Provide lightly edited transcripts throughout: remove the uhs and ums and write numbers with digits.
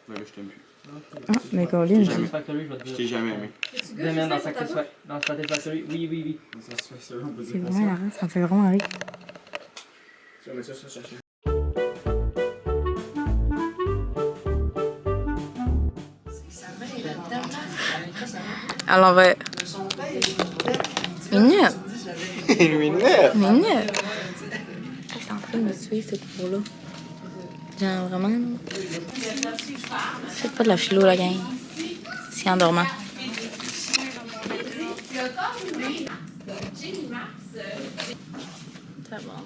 Ben là, je t'aime plus. Ah, mais Colin. Je t'ai jamais aimé. Demain dans Satisfactory. Oui, oui, oui. C'est vraiment marrant, ça me fait vraiment rire. Tu vas mettre ça sur le sachet. Alors, Minette! Minette! Minette! C'est en train de me tuer, ce cours-là. Genre, vraiment. C'est pas de la philo, la gang. C'est endormant.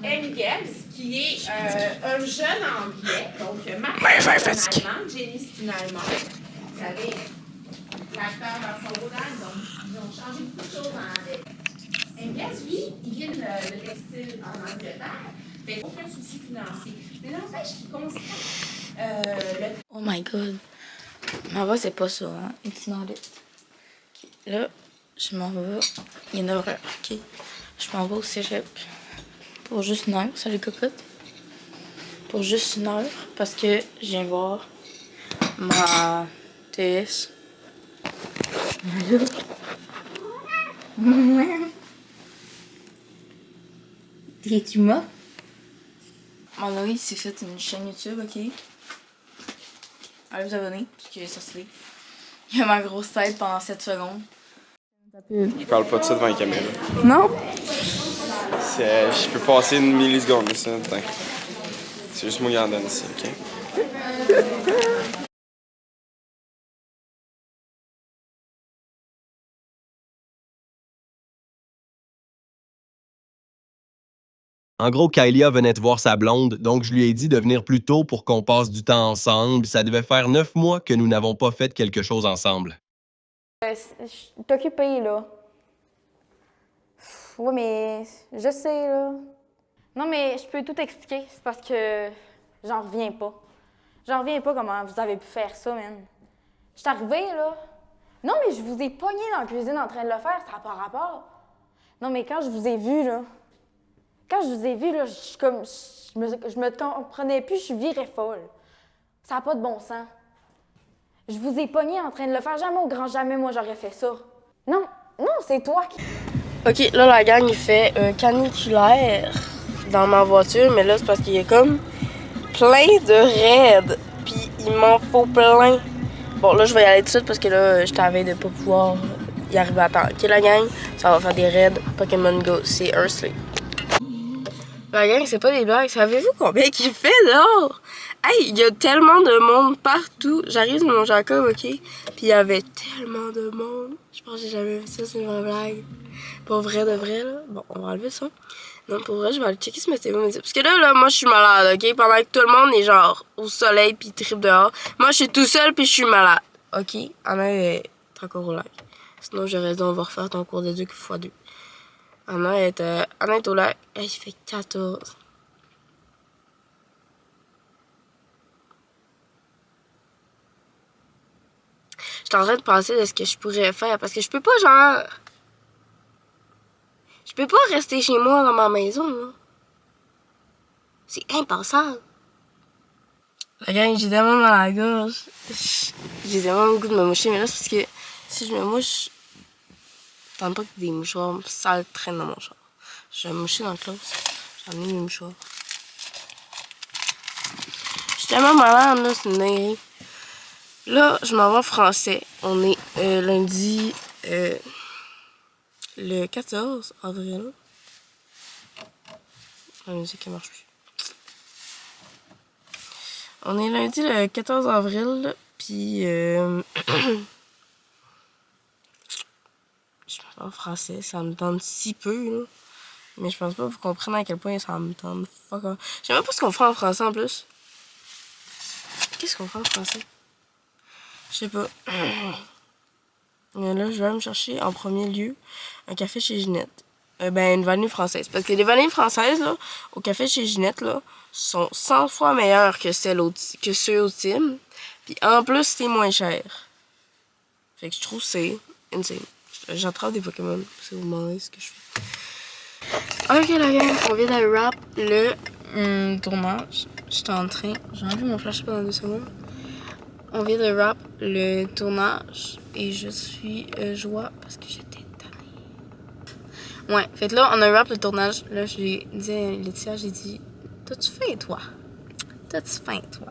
Amy Gibbs, qui est un jeune anglais, donc Marc Finalmente, Jenny Spinalement. Vous savez, l'acteur dans son rodage, donc ils ont changé beaucoup de choses en Amy Gibbs, lui, il vient le textile en Angleterre, fait aucun souci financier. Mais n'empêche qu'il constate le... Oh my god. Ma voix, c'est pas ça, hein. It's not it. Okay. Là, je m'en vais. Il est 9h, ok? Je m'en vais au cégep. Pour juste une heure, salut cocotte. Pour juste une heure, parce que je viens voir ma TS. T'es-tu mort? Mon Loïs s'est fait une chaîne YouTube, ok? Allez vous abonner, parce que ça se lit. Il y a ma grosse tête pendant 7 secondes. Je parle pas de ça devant la caméra. Non? Je peux passer une milliseconde, ça, attends. C'est juste moi qui en donne ici, ok? En gros, Kylia venait de voir sa blonde, donc je lui ai dit de venir plus tôt pour qu'on passe du temps ensemble. Ça devait faire 9 mois que nous n'avons pas fait quelque chose ensemble. Je suis occupée, là. Oui, mais je sais, là. Non, mais je peux tout expliquer. C'est parce que j'en reviens pas. J'en reviens pas comment vous avez pu faire ça, man. Je suis arrivée, là. Non, mais je vous ai pogné dans la cuisine en train de le faire, ça n'a pas rapport. Non, mais quand je vous ai vu, là, je me comprenais plus, je suis virée folle. Ça n'a pas de bon sens. Je vous ai pogné en train de le faire. Jamais au grand jamais, moi, j'aurais fait ça. Non, c'est toi qui... Ok, là, la gang, il fait caniculaire dans ma voiture, mais là, c'est parce qu'il y a comme plein de raids, puis il m'en faut plein. Bon, là, je vais y aller tout de suite parce que là, je t'avais de pas pouvoir y arriver à temps. Ok, la gang, ça va faire des raids Pokémon Go, c'est Earthly. La gang, c'est pas des blagues. Savez-vous combien qu'il fait dehors? Hey, il y a tellement de monde partout. J'arrive de mon Jacob, ok? Puis il y avait tellement de monde. Je pense que j'ai jamais vu ça, c'est une vraie blague. Pour vrai de vrai, là. Bon, on va enlever ça. Non, pour vrai, je vais aller checker ce météo. Parce que là, moi, je suis malade, ok? Pendant que tout le monde est genre au soleil puis tripe dehors. Moi, je suis tout seul puis je suis malade. Ok? Anna est encore au lac. Sinon, j'aurais dit, on va refaire ton cours d'éduc x2. Anna est au lac. Hey, il fait 14. J'étais en train de penser de ce que je pourrais faire. Parce que je peux pas, genre... Je peux pas rester chez moi dans ma maison, là. C'est impensable. La gang, j'ai tellement mal à la gorge. J'ai tellement le goût de me moucher. Mais là, c'est parce que si je me mouche... Je tente pas que des mouchoirs sales traînent dans mon char. Je vais me moucher dans le close. J'en ai mes mouchoirs. Je suis tellement malade, là, c'est une dinguerie. Là, je m'en vais en français. On est lundi le 14 avril. La musique ne marche plus. On est lundi le 14 avril, puis je m'en vais en français. Ça me tente si peu, là. Mais je pense pas que vous comprenez à quel point ça me tente fuck off. Je sais même pas ce qu'on fait en français en plus. Qu'est-ce qu'on fait en français? Je sais pas. Là, je vais me chercher en premier lieu un café chez Ginette. Une vanille française. Parce que les vanilles françaises, là, au café chez Ginette, là, sont 100 fois meilleures que ceux au Tim. Puis en plus, c'est moins cher. Fait que je trouve que c'est insane. J'attrape des Pokémon. Si vous me demandez ce que je fais. Ok, la gang, on vient de wrap le tournage. J'étais en train... J'ai enlevé mon flash pendant 2 secondes. On vient de wrap le tournage et je suis joie parce que j'étais tannée. Ouais, fait que là, on a wrap le tournage. Là, je lui ai dit à Laetitia, j'ai dit, t'as-tu faim, toi? T'as-tu faim, toi?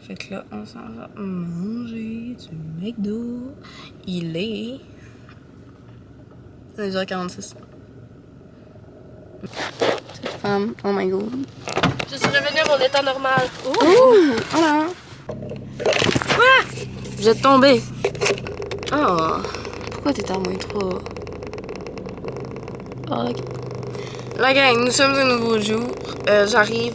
Fait que là, on s'en va manger du McDo. Il est 2h46. Cette femme, oh my god. Je suis revenue à mon état normal. Ouh! Voilà. Quoi? Vous êtes tombé. Oh. Pourquoi t'es en moins 3? Oh, ok. La gang, nous sommes un nouveau jour. J'arrive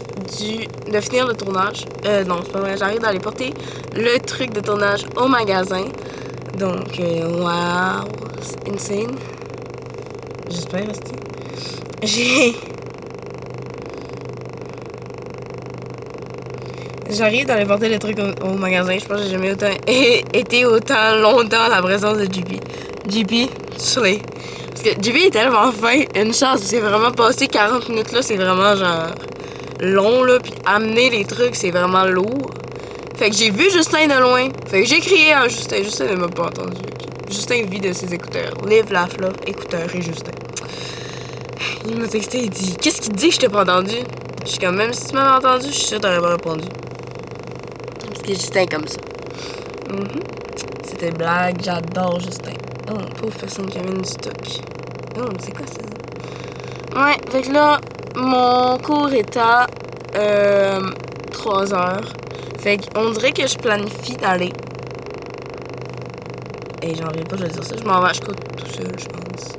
de finir le tournage. Non, c'est pas vrai. J'arrive d'aller porter le truc de tournage au magasin. Donc, wow. C'est insane. J'espère rester. J'arrive d'aller porter le truc au magasin. Je pense que j'ai jamais été autant longtemps à la présence de JP. JP, slay. Parce que JP est tellement fin. Une chance, c'est vraiment passé 40 minutes là. C'est vraiment genre long là. Puis amener les trucs, c'est vraiment lourd. Fait que j'ai vu Justin de loin. Fait que j'ai crié à Justin. Justin ne m'a pas entendu. Justin vit de ses écouteurs. Live, laugh, love, écouteurs et Justin. Il m'a texté, il dit, qu'est-ce qu'il dit que je t'ai pas entendu? Je suis comme, même si tu m'avais entendu, je suis sûre que t'aurais pas répondu. Parce que Justin est comme ça. C'était blague, j'adore Justin. Oh, pauvre personne qui amène du stock. Oh, c'est quoi ça? Ouais, fait que là, mon cours est à 3 heures. Fait qu'on dirait que je planifie d'aller. Et j'en reviens pas, je vais dire ça. Je m'en vais à Chicout tout seul, je pense.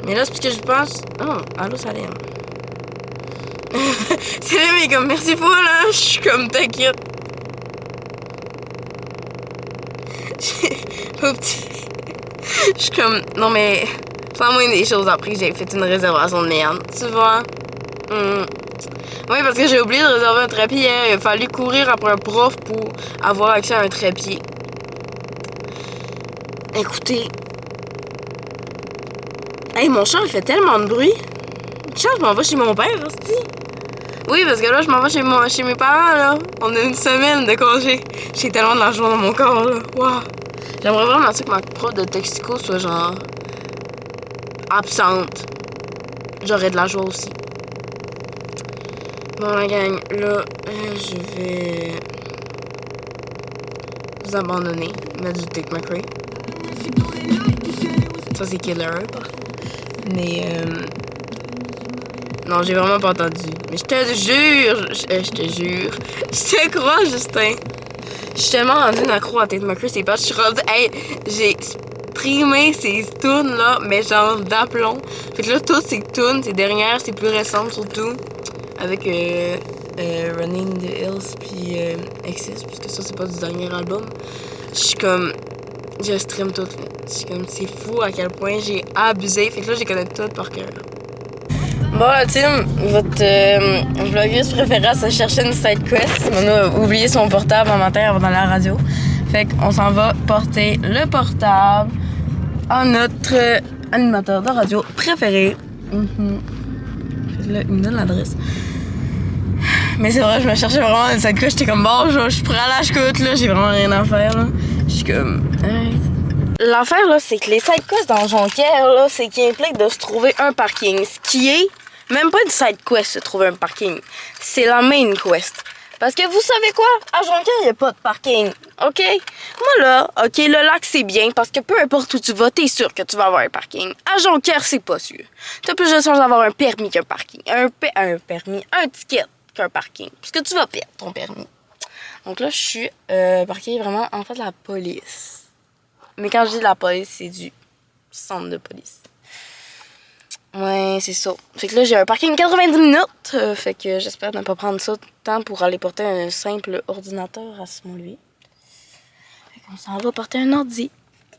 Mais là, c'est parce que je pense... Oh, allô, Salem. Salem est comme, merci full, là. Je suis comme, t'inquiète. Je suis comme, non, mais... Sans moi des choses après, j'ai fait une réservation de merde. Tu vois? Oui, parce que j'ai oublié de réserver un trépied hier. Il a fallu courir après un prof pour avoir accès à un trépied. Écoutez... Hey, mon char, il fait tellement de bruit. Char, je m'en vais chez mon père, hostie. Oui, parce que là, je m'en vais chez mes parents, là. On a une semaine de congé. J'ai tellement de la joie dans mon corps, là. Wow. J'aimerais vraiment que ma prof de toxico soit genre... absente. J'aurais de la joie aussi. Bon, la gang, là, je vais... vous abandonner. Mettre du Tate McRae. Ça, c'est killer, par contre. Mais non, j'ai vraiment pas entendu. Mais je te jure, je te crois, Justin. Je suis tellement rendue une accro à Tate McRae, c'est pas. Je suis rendue. Hey, j'ai streamé ces tunes là, mais genre d'aplomb. Fait que là, toutes ces tunes, ces dernières, c'est plus récentes surtout. Avec Running the Hills puis Excess, puisque ça, c'est pas du dernier album. Je suis comme. Je stream tout, là. C'est fou à quel point j'ai abusé. Fait que là, j'ai connais tout par cœur. Bon, la team, votre vlogueuse préférée se cherchait une side quest. On a oublié son portable un matin avant d'aller à la radio. Fait qu'on s'en va porter le portable à notre animateur de radio préféré. Fait que là, il me donne l'adresse. Mais c'est vrai, je me cherchais vraiment une side quest. J'étais comme, bon, je suis prêt à la scout, là. J'ai vraiment rien à faire, là. Je suis comme... L'affaire, là, c'est que les side quests dans Jonquière, là, c'est qu'il implique de se trouver un parking. Ce qui est même pas une side quest, se trouver un parking. C'est la main quest. Parce que vous savez quoi? À Jonquière, il n'y a pas de parking. OK? Moi, là, OK, le lac, c'est bien parce que peu importe où tu vas, t'es sûr que tu vas avoir un parking. À Jonquière, c'est pas sûr. T'as plus de chance d'avoir un permis qu'un parking. Un ticket qu'un parking. Parce que tu vas perdre ton permis. Donc là, je suis parquée vraiment en fait de la police. Mais quand je dis de la police, c'est du centre de police. Ouais, c'est ça. Fait que là, j'ai un parking 90 minutes. Fait que j'espère ne pas prendre ça de temps pour aller porter un simple ordinateur à Simon-Louis. Fait qu'on s'en va porter un ordi.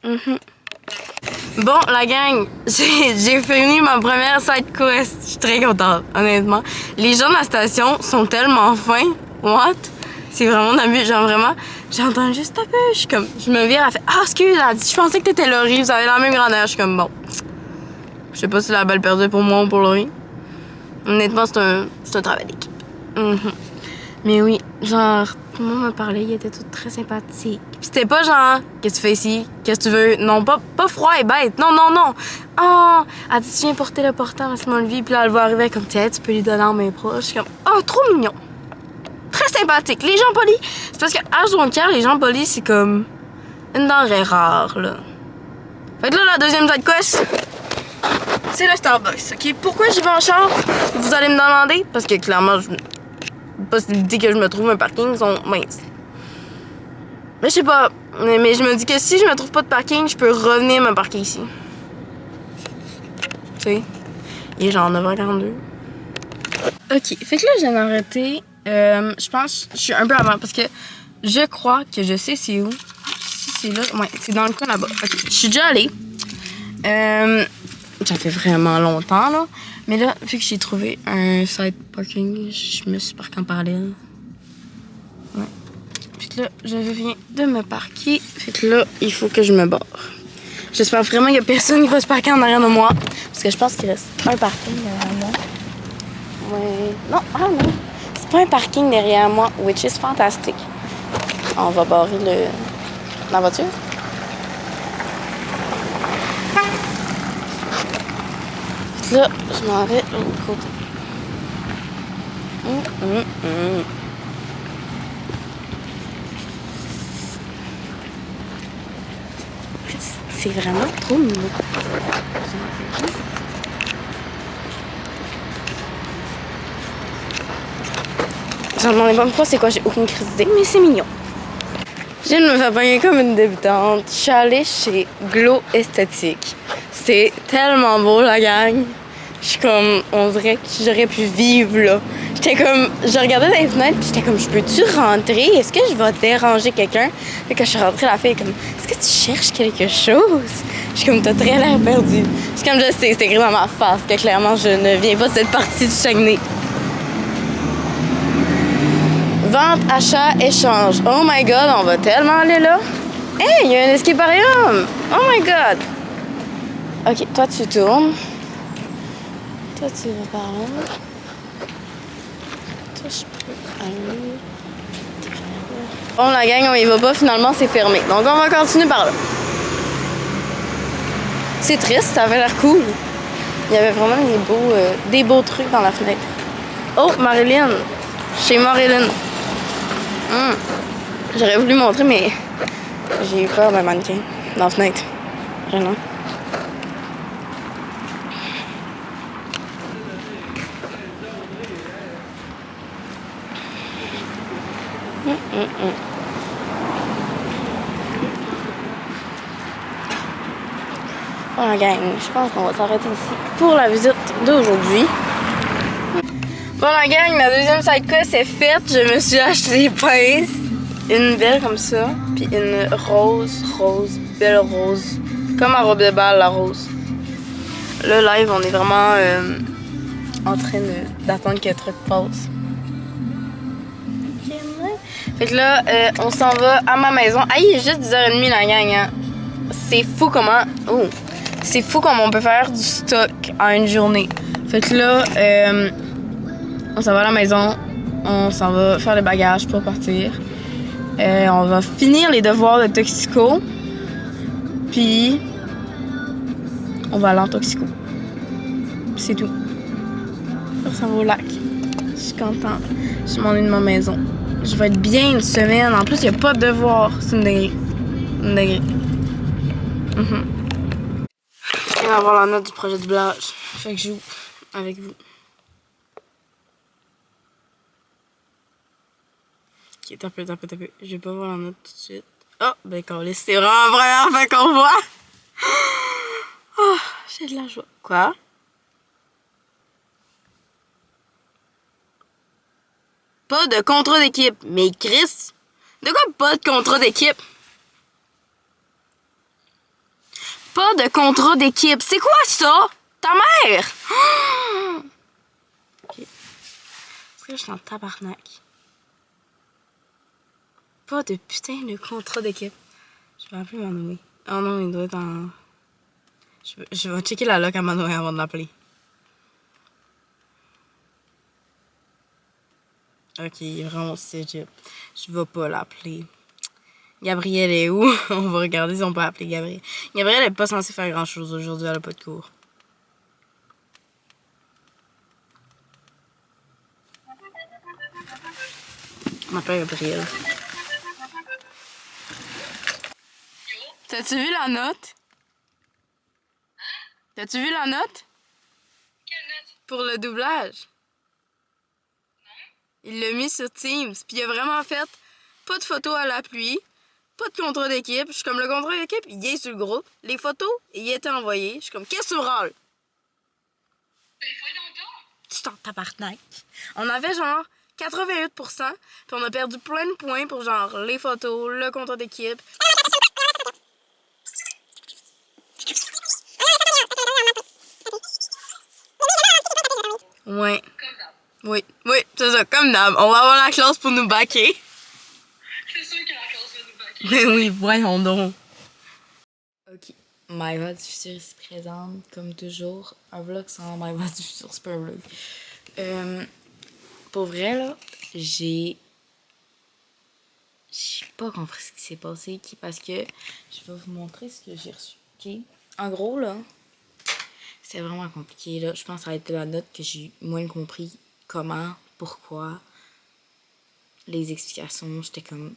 Bon, la gang, j'ai fini ma première side quest. Je suis très contente, honnêtement. Les gens de la station sont tellement fins. What? C'est vraiment d'abus. Genre vraiment, j'entends juste un peu. Je suis comme, je me vire, elle fait, ah, excuse, elle dit, je pensais que t'étais Laurie, vous avez la même grandeur. Je suis comme, bon. Je sais pas si c'est la balle perdue pour moi ou pour Laurie. Honnêtement, c'est un travail d'équipe. Mais oui, genre, tout le monde me parlait, il était tout très sympathique. Puis c'était pas genre, qu'est-ce que tu fais ici? Qu'est-ce que tu veux? Non, pas froid et bête. Non, non, non. Oh, elle dit, tu viens porter le portable à Simone Vie. Puis là, elle va arriver comme, tiens, tu peux lui donner en main proche. Je suis comme, oh, trop mignon. Très sympathique. Les gens polis. C'est parce qu'à H24, les gens polis, c'est comme une denrée rare, là. Fait que là, la deuxième side quest, c'est le Starbucks, ok? Pourquoi j'y vais en char? Vous allez me demander? Parce que clairement, possibilité que je me trouve un parking sont minces. Mais je sais pas. Mais je me dis que si je me trouve pas de parking, je peux revenir me parquer ici. Tu sais? Il est genre 9h42. Ok, fait que là, je viens d'arrêter. Je pense je suis un peu avant parce que je crois que je sais c'est où. Si c'est là. Ouais, c'est dans le coin là-bas. Ok, je suis déjà allée. Ça fait vraiment longtemps, là. Mais là, vu que j'ai trouvé un side parking, je me suis parquée en parallèle. Ouais. Puis là, je viens de me parquer. Fait que là, il faut que je me barre. J'espère vraiment qu'il y a personne qui va se parquer en arrière de moi. Parce que je pense qu'il reste un parking derrière moi. Ouais. Non, ah non. C'est pas un parking derrière moi, which is fantastique. On va barrer la voiture. Là, je m'en vais de l'autre côté. C'est vraiment trop mignon. J'en demandais pas pourquoi c'est quoi, j'ai aucune crise d'idée, mais c'est mignon. Je viens de me faire pogner comme une débutante. Je suis allée chez Glow Esthétique. C'est tellement beau, la gang. Je suis comme, on dirait que j'aurais pu vivre là. J'étais comme, je regardais dans les fenêtres puis j'étais comme, je peux-tu rentrer? Est-ce que je vais déranger quelqu'un? Fait que je suis rentrée, la fille est comme, est-ce que tu cherches quelque chose? Je suis comme, t'as très l'air perdue. Je suis comme, je sais, c'est écrit dans ma face que clairement je ne viens pas de cette partie du Saguenay. Vente, achat, échange. Oh my god, on va tellement aller là. Hey, il y a un escaparium! Oh my god! Ok, toi tu tournes. Toi tu vas par là. Toi je peux aller. Bon la gang, on y va pas, finalement c'est fermé. Donc on va continuer par là. C'est triste, ça avait l'air cool. Il y avait vraiment des beaux trucs dans la fenêtre. Oh, Marilyn! Chez Marilyn. J'aurais voulu montrer, mais j'ai eu peur d'un mannequin dans la fenêtre. Vraiment. Bon, la gang, je pense qu'on va s'arrêter ici pour la visite d'aujourd'hui. Bon, la gang, la deuxième side quest est faite. Je me suis acheté des pinces. Une belle comme ça, puis une belle rose. Comme ma robe de bal, la rose. Le live, on est vraiment en train d'attendre que le truc passe. Fait que là, on s'en va à ma maison. Ah, il est juste 10h30 la gang, hein. C'est fou comment... Oh! C'est fou comment on peut faire du stock en une journée. Fait que là, on s'en va à la maison. On s'en va faire le bagage pour partir. On va finir les devoirs de toxico. Puis, on va aller en toxico. C'est tout. On s'en va au lac. Je suis contente. Je m'ennuie de ma maison. Je vais être bien une semaine. En plus, il n'y a pas de devoirs. C'est une degré. Une degré. Je viens d'avoir la note du projet de blage. Fait que je joue avec vous. Ok, t'as peu. Je vais pas voir la note tout de suite. Oh, ben câlisse, c'est vraiment vrai, enfin qu'on voit. Oh, j'ai de la joie. Quoi? Pas de contrat d'équipe. Mais Chris, de quoi pas de contrat d'équipe? Pas de contrat d'équipe. C'est quoi ça? Ta mère? Ok. Est-ce que je suis en tabarnak? Pas de putain de contrat d'équipe. Je vais appeler Manoé. Oh non, il doit être en... Je vais checker la loc à Manoé avant de l'appeler. Ok, il est vraiment au cégep. Je vais pas l'appeler. Gabrielle est où? On va regarder si on peut appeler Gabrielle. Gabrielle est pas censée faire grand chose aujourd'hui, elle a pas de cours. On appelle Gabrielle. T'as-tu vu la note? T'as-tu vu la note? Quelle note? Pour le doublage. Il l'a mis sur Teams. Puis il a vraiment fait pas de photos à la pluie, pas de contrat d'équipe. Je suis comme le contrat d'équipe, il est sur le groupe. Les photos, il étaient envoyées. Je suis comme, qu'est-ce que tu râles? Ben, il faut être longtemps. Tu t'en tabarnak. On avait genre 88%, puis on a perdu plein de points pour genre les photos, le contrat d'équipe. Ouais. Comme d'hab. Oui, c'est ça, comme d'hab. On va avoir la classe pour nous baquer. C'est sûr que la classe va nous baquer. Mais oui, voyons donc. Ok. Maëva du futur ici présente, comme toujours. Un vlog sans Maëva du futur, c'est pas un vlog. Pour vrai, là, j'ai pas compris ce qui s'est passé, parce que je vais vous montrer ce que j'ai reçu, ok? En gros, là, c'est vraiment compliqué, là. Je pense que ça a été la note que j'ai moins compris comment, pourquoi, les explications. J'étais comme,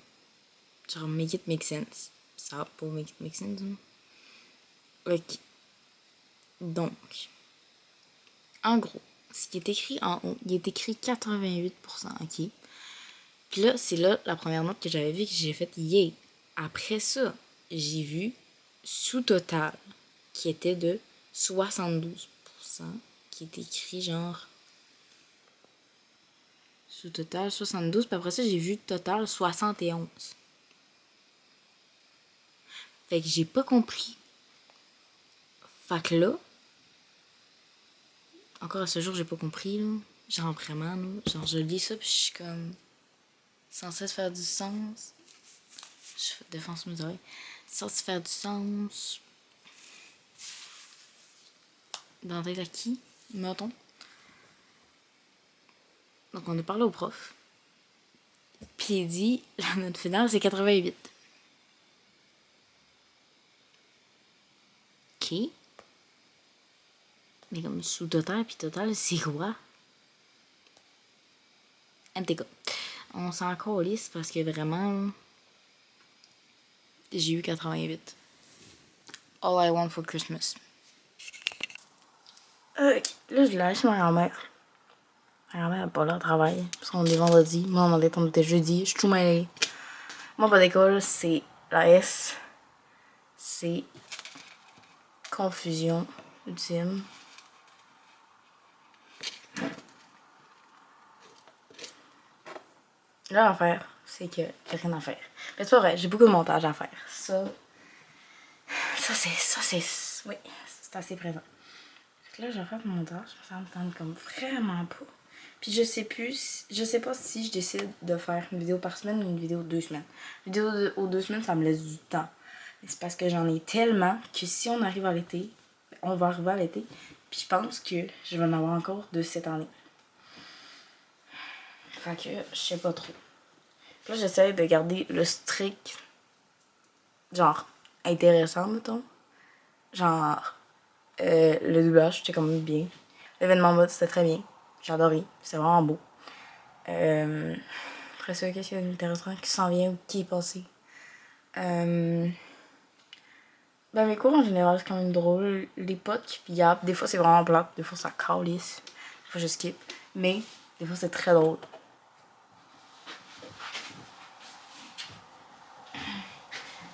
genre, make it make sense. Ça va pas make it make sense, hein? Ok. Donc, en gros, ce qui est écrit en haut, il est écrit 88%, ok? Puis là, c'est là la première note que j'avais vue que j'ai faite yeah. Après ça, j'ai vu sous-total qui était de 72%, qui est écrit genre sous-total 72, puis après ça, j'ai vu total 71. Fait que j'ai pas compris. Fait que là, encore à ce jour, j'ai pas compris, là. Genre vraiment, là. Genre, je lis ça, puis je suis comme censé faire du sens. Je défonce mes oreilles. Censé faire du sens. Dans la tête à qui, mettons? Donc, on a parlé au prof. Puis il dit, la note finale, c'est 88. Ok. Mais comme sous-total, puis total, c'est quoi? En tout cas, on s'en calisse parce que vraiment, j'ai eu 88. All I want for Christmas. Ok, là, je lâche ma grand-mère. Ma grand-mère n'a pas là au travail. Parce qu'on est vendredi. Moi, on était jeudi. Je suis tout mêlée. Moi, pas d'école, c'est la S. C'est confusion ultime. Là, l'affaire, c'est que j'ai rien à faire. Mais c'est pas vrai, j'ai beaucoup de montage à faire. Oui, c'est assez présent. Fait que là, j'ai fait mon montage, ça me tente comme vraiment pas. Puis je sais pas si je décide de faire une vidéo par semaine ou une vidéo 2 semaines. Une vidéo aux 2 semaines, ça me laisse du temps. Mais c'est parce que j'en ai tellement que si on arrive à l'été, on va arriver à l'été. Puis je pense que je vais en avoir encore de cette année. Fait que je sais pas trop. Là, j'essaie de garder le strict, genre, intéressant, mettons. Genre, le doublage, c'était quand même bien. L'événement mode, c'était très bien. J'ai adoré. C'était vraiment beau. Après ça, qu'est-ce qu'il y a d'intéressant qui s'en vient ou qui est passé? Ben, mes cours, en général, c'est quand même drôle. Les potes qui pillent, des fois, c'est vraiment plate. Des fois, ça calisse. Des fois, je skip. Mais, des fois, c'est très drôle.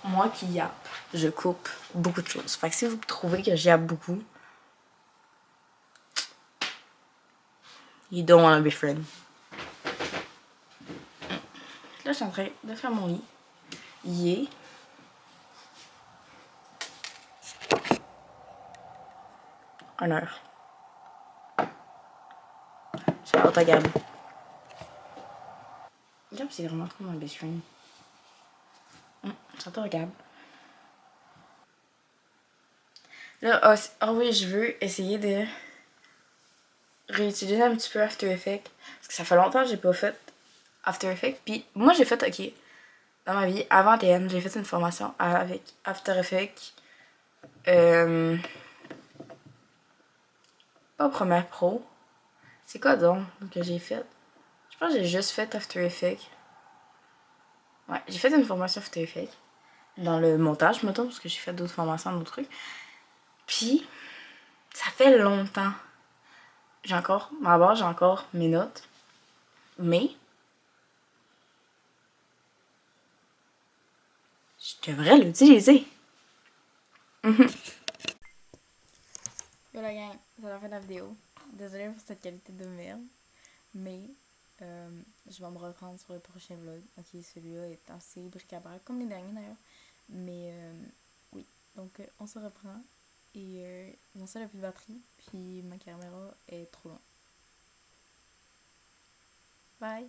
Moi qui yappe, je coupe beaucoup de choses. Fait que si vous trouvez que j'yappe beaucoup, you don't wanna be friends. Là, je suis en train de faire mon lit. Il est 1h. J'ai hâte à Gab. Gab, c'est vraiment trop mon best friend. J'adore Gab. Là, oui, je veux essayer de réutiliser un petit peu After Effects. Parce que ça fait longtemps que j'ai pas fait After Effects. Puis moi, j'ai fait, ok, dans ma vie, avant TN, j'ai fait une formation avec After Effects. Pas Premiere Pro. C'est quoi donc que j'ai fait? Je pense que j'ai juste fait After Effects. Ouais, j'ai fait une formation After Effects. Dans le montage, mettons, parce que j'ai fait d'autres formations, d'autres trucs. Puis, ça fait longtemps. J'ai encore ma barre, j'ai encore mes notes. Mais, je devrais l'utiliser. Yo la gang, c'est la fin de la vidéo. Désolée pour cette qualité de merde. Mais je vais me reprendre sur le prochain vlog. Ok, celui-là est assez bric-à-brac, comme les derniers d'ailleurs. Mais oui, donc on se reprend. Et mon seul a plus de batterie. Puis ma caméra est trop loin. Bye!